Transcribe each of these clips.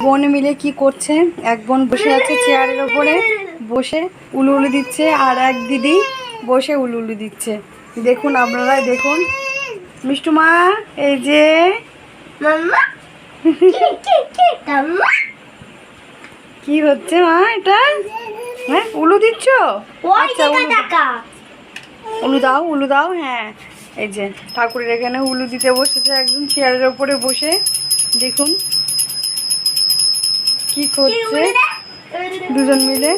বোন মিলে কি করছে? এক বোন বসে আছে চেয়ারের ওপরে বসে উলু উলু দিচ্ছে, আর এক দিদি বসে উলু উলু দিচ্ছে। দেখুন, আপনারাই দেখুন। মিষ্টু মা, এই যে কি হচ্ছে মা? এটা হ্যাঁ উলু দিচ্ছ? আচ্ছা, উলু দাও, উলু দাও। হ্যাঁ, এই যে ঠাকুরের এখানে উলু দিতে বসেছে একজন চেয়ারের ওপরে বসে। দেখুন কি করছে দুজন মিলে।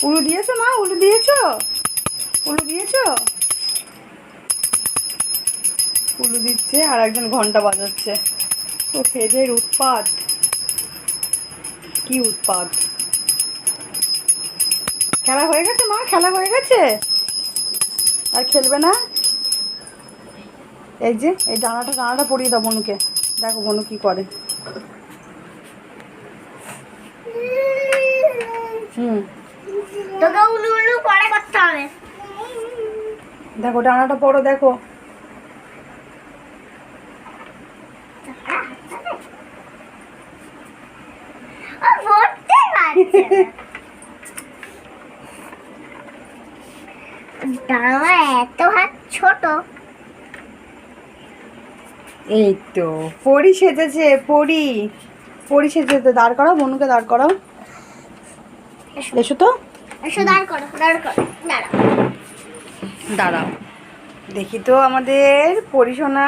উলু দিয়েছো মা? উলু দিয়েছো? উলু দিয়েছো? উলু দিচ্ছে আর একজন ঘন্টা বাজাচ্ছে। ও এদের উৎপাত, কি উৎপাত! খেলা হয়ে গেছে মা? খেলা হয়ে গেছে? আর খেলবে না? এই যে এই ডানাটা পরিয়ে দাও বনুকে। দেখো বনু কি করে। তোকে উলু উলু পরে করতে হবে। দেখো ডানাটা পড়ো, দেখো। ডানা এত হাত ছোট। এই তো পরি সেজেছে, পরি পরি সেজেছে। দাঁড় করাও বনুকে, দাঁড় করাও। এসো তো, এসো, দাঁড় করো, দাঁড় করো, দাঁড়াও। দাঁড়াও দেখি তো আমাদের পরিসোনা।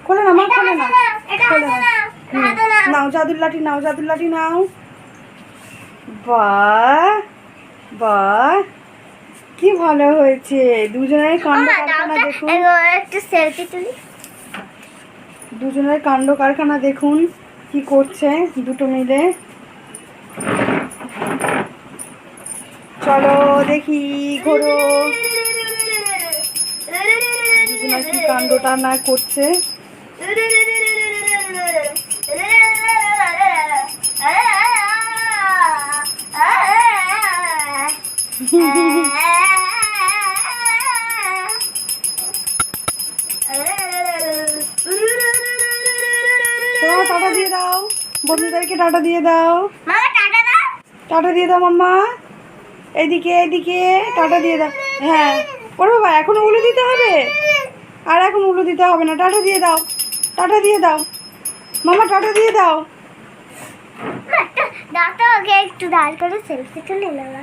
খোলে না মা, খোলে না, খোলে না। নাও জাদুর লাঠি, নাও জাদুর লাঠি নাও। বাহ বাহ, কি ভালো হয়েছে। দুজনের কাণ্ড কারখানা দেখুন, একটু সেলফি তুলি। দুজনের কাণ্ড কারখানা দেখুন কি করছে দুটো মিলে। চলো দেখি, ঘোরো। দুজনের কি কাণ্ডটা না করছে। টাটা দিয়ে দাও বন্ধুদেরকে, টাটা দিয়ে দাও। টাটা দিয়ে দাও মাম্মা। এদিকে এদিকে টাটা দিয়ে দাও। হ্যাঁ, ওরে বাবা, এখনো উলু দিতে হবে? আর এখন উলু দিতে হবে না, টাটা দিয়ে দাও। টাটা দিয়ে দাও মামা, টাটা দিয়ে দাও। একটু দাঁড় করে সেলফি তুলে নেওয়া।